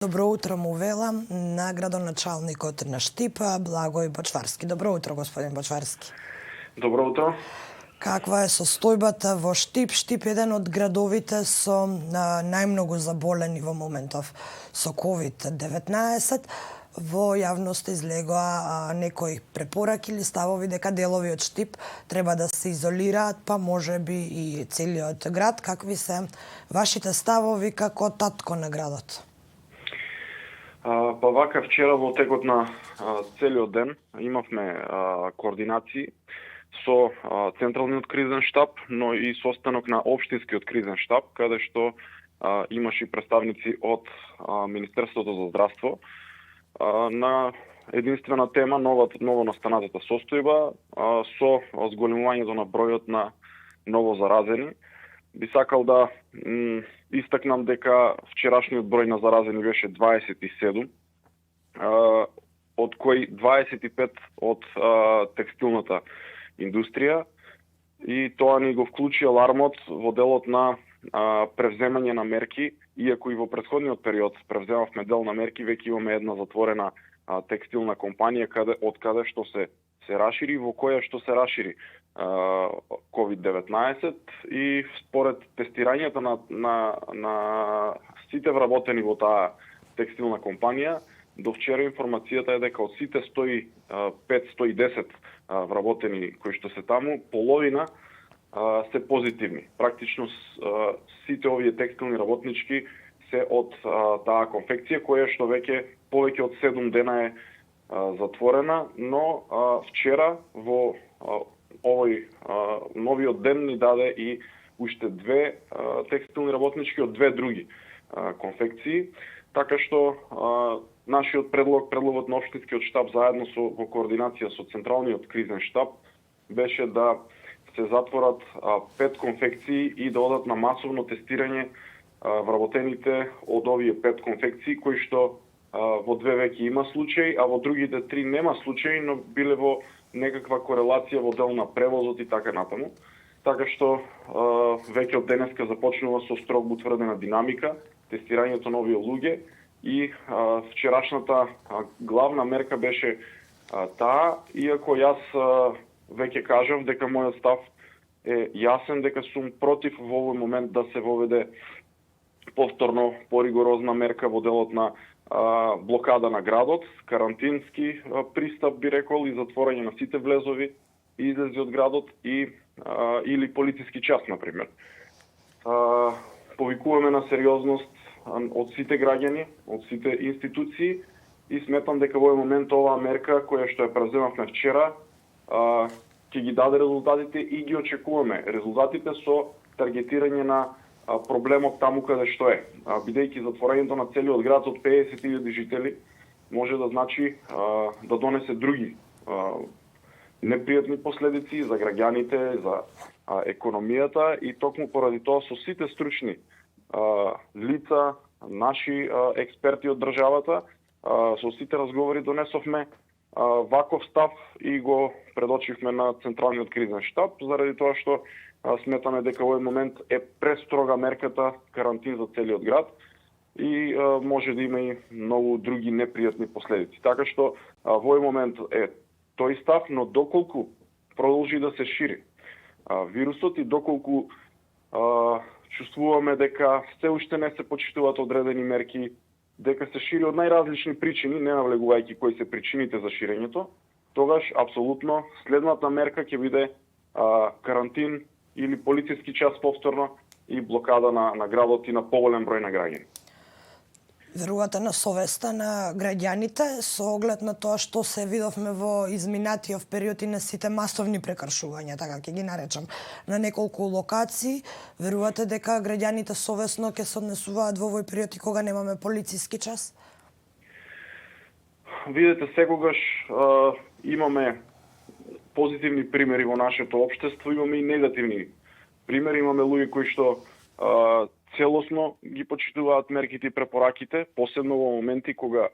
Добро утро му велам на градоначалникот на Штип, Благој Бочварски. Добро утро, господин Бочварски. Добро утро. Каква е состојбата во Штип? Штип е еден од градовите со најмногу заболени во моментов со COVID-19. Во јавноста излегоа некои препораки или ставови дека делови од Штип треба да се изолираат, па може би и целиот град. Какви се вашите ставови како татко на градот? Па вака, вчера во текот на целиот ден имавме координации со Централниот кризен штаб, но и состанок на Општинскиот кризен штаб, каде што имаше и представници од Министерството за здравство на единствена тема ново настанатата состојба со зголемувањето на бројот на ново заразени. Би сакал да истакнам дека вчерашниот број на заразени беше 27, од кои 25 од текстилната индустрија, и тоа ни го вклучи алармот во делот на превземање на мерки, иако и во претходниот период превземавме дел на мерки, веќе имаме една затворена текстилна компанија од каде што се рашири, во која што се рашири COVID-19, и според тестирањето на сите вработени во таа текстилна компанија, до вчера информацијата е дека од сите 105-110 вработени кои што се таму, половина се позитивни. Практично сите овие текстилни работнички се од таа конфекција, која што веќе повеќе од 7 дена е затворена, но вчера во овој новиот ден ни даде и уште две текстилни работнички од две други конфекции, така што нашиот предлогот на Општинскиот штаб заедно во координација со Централниот кризен штаб беше да се затворат 5 конфекции и да одат на масовно тестирање вработените од овие 5 конфекции, кои што во две веќе има случај, а во другите 3 нема случај, но биле во некаква корелација во дел на превозот и така натаму. Така што веќе од денеска започнува со строго утврдена динамика тестирањето на овие луѓе, и вчерашната главна мерка беше таа, иако јас веќе кажав дека мојот став е јасен, дека сум против во овој момент да се воведе повторно поригорозна мерка во делот на блокада на градот, карантински пристап би рекол, и затворање на сите влезови и излези од градот или полициски час, например. Повикуваме на сериозност од сите граѓани, од сите институции, и сметам дека во овој момент оваа мерка која што ја преземавме вчера ќе ги даде резултатите, и ги очекуваме резултатите со таргетирање на проблемот таму каде што е. Бидејќи затворањето на целиот град од 50.000 жители може да значи да донесе други непријатни последици за граѓаните, за економијата, и токму поради тоа со сите стручни лица, наши експерти од државата, со сите разговори донесовме ваков став и го предочивме на Централниот кризен штаб, заради тоа што сметаме дека во овој момент е престрога мерката карантин за целиот град и може да има и многу други непријатни последици. Така што во овој момент е тој став, но доколку продолжи да се шири вирусот и доколку чувствуваме дека се уште не се почитуваат одредени мерки, дека се шири од најразлични причини, не навлегувајќи кои се причините за ширењето, тогаш апсолутно следната мерка ќе биде карантин или полициски час повторно и блокада на градот и на поголем број на граѓани. Верувате на совеста на граѓаните со оглед на тоа што се видовме во изминатиот период и на сите масовни прекршувања, така ќе ги наречам, на неколку локации? Верувате дека граѓаните совесно ќе се однесуваат во овој период и кога немаме полициски час? Видете, секогаш имаме позитивни примери во нашето општество, имаме и негативни примери. Имаме луѓе кои што целосно ги почитуваат мерките и препораките, посебно во моменти кога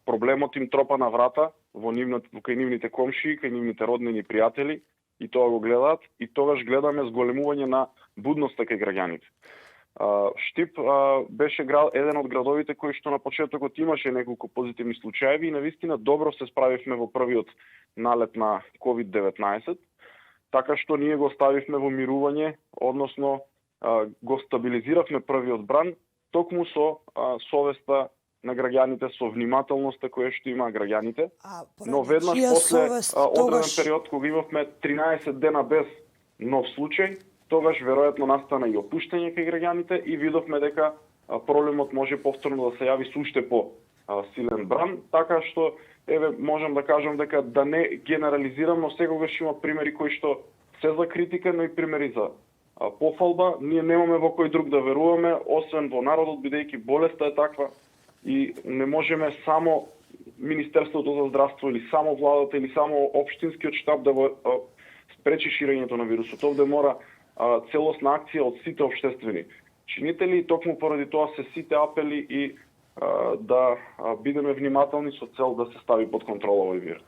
проблемот им тропа на врата кај нивните комшии, кај нивните роднини и пријатели, и тоа го гледаат, и тогаш гледаме зголемување на будноста кај граѓаните. Штип беше еден од градовите кои што на почетокот имаше неколку позитивни случаеви и навистина добро се справивме во првиот налет на COVID-19, така што ние го ставивме во мирување, односно го стабилизиравме првиот бран, токму со совеста на граѓаните, со внимателноста која што има граѓаните. Но веднаш после одреден период, кога имавме 13 дена без нов случај, тогаш веројатно настана и опуштање кај граѓаните и видовме дека проблемот може повторно да се јави со уште по силен бран, така што можам да кажам дека да не генерализирам, но секогаш има примери кои што се за критика, но и примери за пофалба. Ние немаме во кој друг да веруваме, освен во народот, бидејќи болеста е таква и не можеме само Министерството за здравство или само владата или само општинскиот штаб да го спречи ширењето на вирусот. Овде мора целосна акција од сите општествени чинители, токму поради тоа се сите апели и да бидеме внимателни со цел да се стави под контрола овој вирус.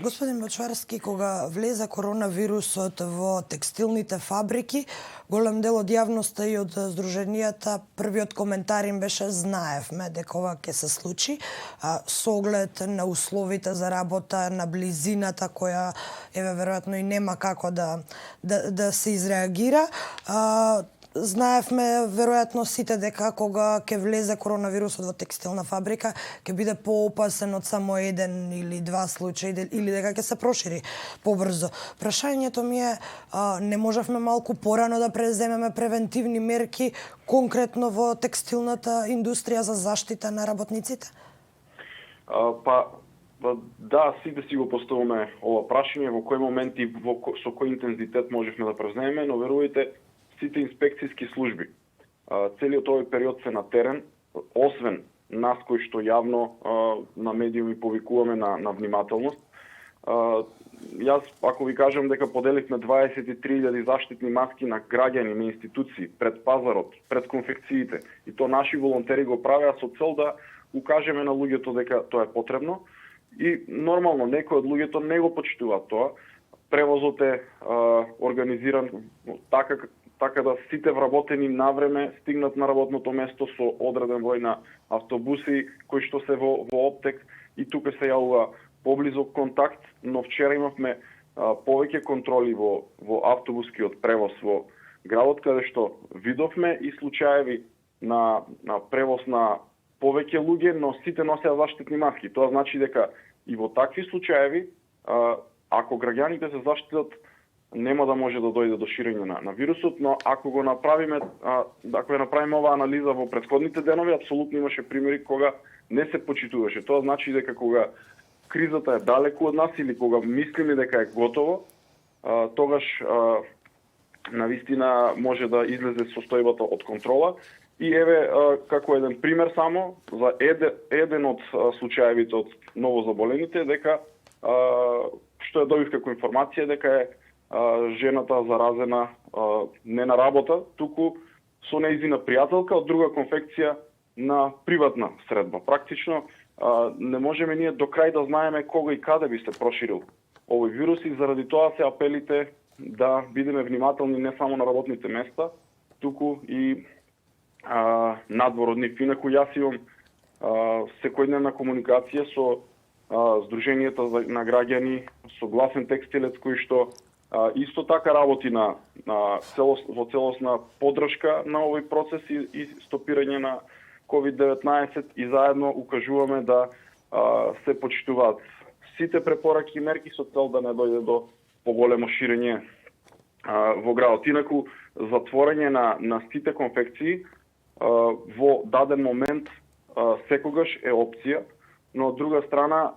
Господин Бачварски, кога влезе коронавирусот во текстилните фабрики, голем дел од јавноста и од здруженијата, првиот коментар им беше знаевме дека ова ќе се случи, со оглед на условите за работа, на близината која веројатно и нема како да се изреагира. Знаевме веројатно сите дека кога ќе влезе коронавирусот во текстилна фабрика ќе биде поопасен од само еден или два случаи или дека ќе се прошири побрзо. Прашањето ми е, не можевме малку порано да преземеме превентивни мерки конкретно во текстилната индустрија за заштита на работниците? Да, сите си го поставуваме ова прашање, во кој момент и со кој интензитет можевме да преземеме, но верувате, сите инспекцијски служби целиот овој период се на терен, освен нас кои што јавно на медиуми повикуваме на внимателност. Јас, ако ви кажам дека поделивме 23.000 заштитни маски на граѓани, на институции, пред пазарот, пред конфекциите, и то наши волонтери го правеа со цел да укажеме на луѓето дека тоа е потребно, и нормално некои од луѓето не го почитуваат тоа. Превозот е организиран така да сите вработени навреме стигнат на работното место со одреден број на автобуси кои што се во оптек, и тука се јавува поблизок контакт, но вчера имавме повеќе контроли во автобускиот превоз во градот, каде што видовме и случаеви на превоз на повеќе луѓе, но сите носеа заштитни маски. Тоа значи дека и во такви случаеви, ако граѓаните се заштитат, нема да може да дојде до ширење на вирусот, но ако го направиме, оваа анализа во претходните денови, апсолутно имаше примери кога не се почитуваше. Тоа значи дека кога кризата е далеку од нас или кога мислиме дека е готово, тогаш навистина може да излезе состојбата од контрола. И како еден пример само, за еден од случаевите од новозаболените, дека што ја добив како информација, дека е жената заразена не на работа, туку со нејзина пријателка од друга конфекција на приватна средба. Практично не можеме ние до крај да знаеме кога и каде би се проширил овој вирус, и заради тоа се апелите да бидеме внимателни не само на работните места, туку и надвор од нив. Инаку јас имам секојдневна комуникација со Сдруженијата на граѓани, со Гласен текстилец, кој што исто така работи во целосна поддршка на овој процес и стопирање на COVID-19, и заедно укажуваме да се почитуваат сите препораки и мерки со цел да не дојде до поголемо ширење во градот. Инаку, затворање на сите конфекции во даден момент секогаш е опција, но од друга страна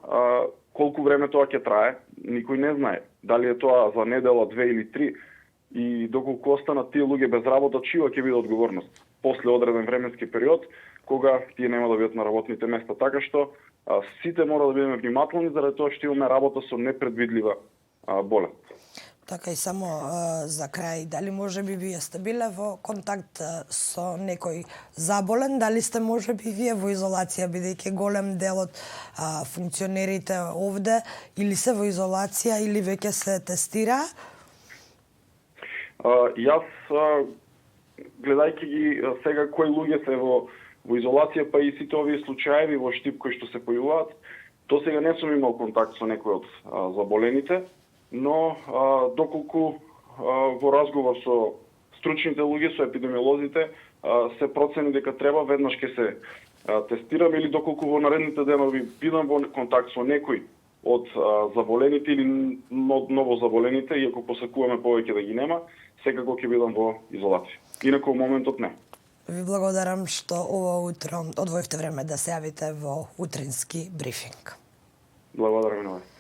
колку време тоа ќе трае, никој не знае. Дали е тоа за недела, 2 или 3, и доколку останат тие луѓе без работа, чија ќе биде одговорност после одреден временски период, кога тие нема да бидат на работните места. Така што сите мора да бидеме внимателни, заради тоа што имаме работа со непредвидлива болест. Така, и само за крај, дали може би вие сте биле во контакт со некој заболен, дали сте може би вие во изолација, бидејќи голем дел од функционерите овде или се во изолација или веќе се тестира? Јас гледајќи ги сега кои луѓе се во изолација, па и сите овие случаеви во Штип кои што се појавуваат, до сега не сум имал контакт со некој од заболените, но доколку во разговор со стручните луѓе, со епидемиолозите, се процени дека треба веднаш ќе се тестирам или доколку во наредните денови бидам во контакт со некој од заболените или ново заболените, иако посакуваме повеќе да ги нема, секако ќе бидам во изолација. Инаку во моментот не. Ви благодарам што ова утро одвоивте време да се јавите во утрински брифинг. Благодарам и на вас.